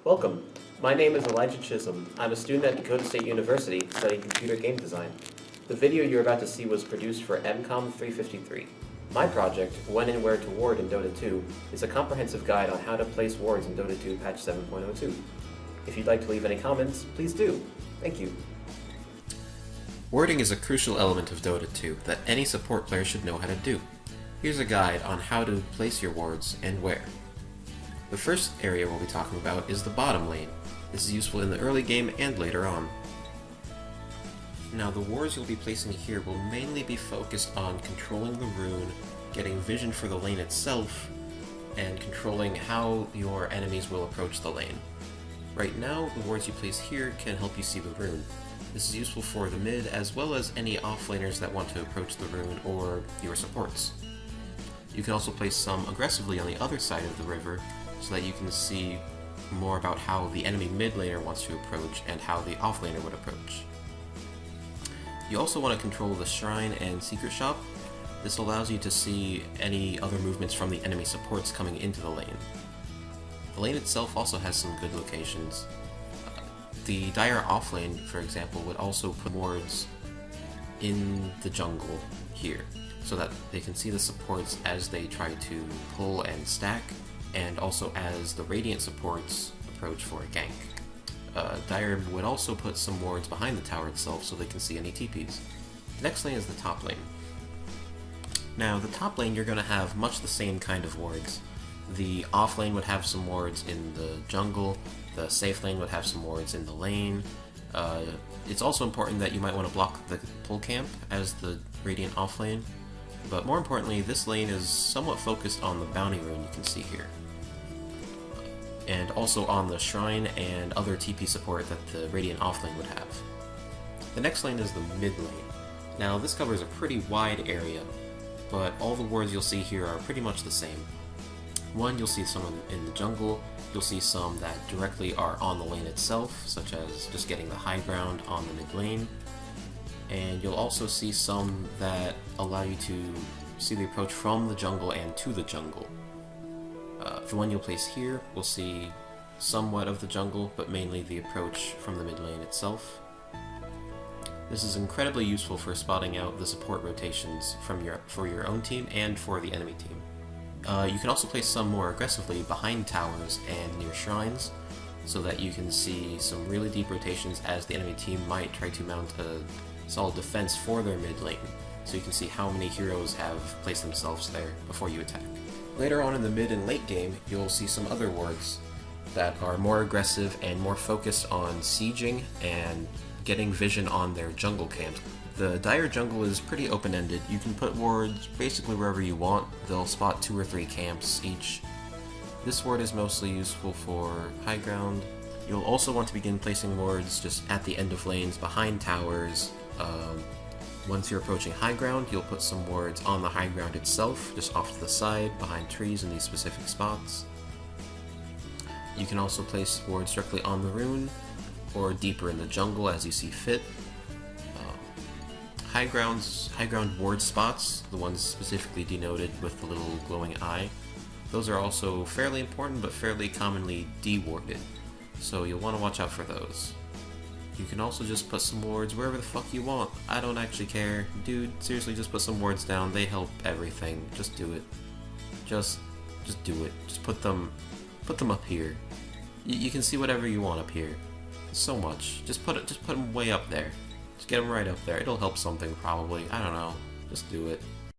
Welcome. My name is Elijah Chisholm. I'm a student at Dakota State University studying computer game design. The video you're about to see was produced for MCOM 353. My project, When and Where to Ward in Dota 2, is a comprehensive guide on how to place wards in Dota 2 patch 7.02. If you'd like to leave any comments, please do. Thank you. Warding is a crucial element of Dota 2 that any support player should know how to do. Here's a guide on how to place your wards and where. The first area we'll be talking about is the bottom lane. This is useful in the early game and later on. Now the wards you'll be placing here will mainly be focused on controlling the rune, getting vision for the lane itself, and controlling how your enemies will approach the lane. Right now, the wards you place here can help you see the rune. This is useful for the mid as well as any offlaners that want to approach the rune or your supports. You can also place some aggressively on the other side of the river so that you can see more about how the enemy mid laner wants to approach and how the offlaner would approach. You also want to control the shrine and secret shop. This allows you to see any other movements from the enemy supports coming into the lane. The lane itself also has some good locations. The dire offlane, for example, would also put wards in the jungle here, so that they can see the supports as they try to pull and stack, and also as the Radiant supports approach for a gank. Dire would also put some wards behind the tower itself so they can see any TPs. The next lane is the top lane. Now, the top lane you're going to have much the same kind of wards. The off lane would have some wards in the jungle, the safe lane would have some wards in the lane. It's also important that you might want to block the pull camp as the Radiant off lane. But more importantly, this lane is somewhat focused on the bounty rune you can see here. And also on the shrine and other TP support that the Radiant offlane would have. The next lane is the mid lane. Now this covers a pretty wide area, but all the wards you'll see here are pretty much the same. One, you'll see some in the jungle, you'll see some that directly are on the lane itself, such as just getting the high ground on the mid lane, and you'll also see some that allow you to see the approach from the jungle and to the jungle. The one you'll place here will see somewhat of the jungle, but mainly the approach from the mid lane itself. This is incredibly useful for spotting out the support rotations for your own team and for the enemy team. You can also place some more aggressively behind towers and near shrines, so that you can see some really deep rotations as the enemy team might try to mount a solid defense for their mid lane, so you can see how many heroes have placed themselves there before you attack. Later on in the mid and late game, you'll see some other wards that are more aggressive and more focused on sieging and getting vision on their jungle camps. The dire jungle is pretty open-ended. You can put wards basically wherever you want. They'll spot 2 or 3 camps each. This ward is mostly useful for high ground. You'll also want to begin placing wards just at the end of lanes, behind towers. Once you're approaching high ground, you'll put some wards on the high ground itself, just off to the side, behind trees in these specific spots. You can also place wards directly on the rune, or deeper in the jungle as you see fit. High ground ward spots, the ones specifically denoted with the little glowing eye, those are also fairly important but fairly commonly dewarded, so you'll want to watch out for those. You can also just put some wards wherever the fuck you want. I don't actually care. Dude, seriously, just put some wards down. They help everything. Just do it. Just do it. Just put them up here. You can see whatever you want up here. So much. Just put them way up there. Just get them right up there. It'll help something probably. I don't know. Just do it.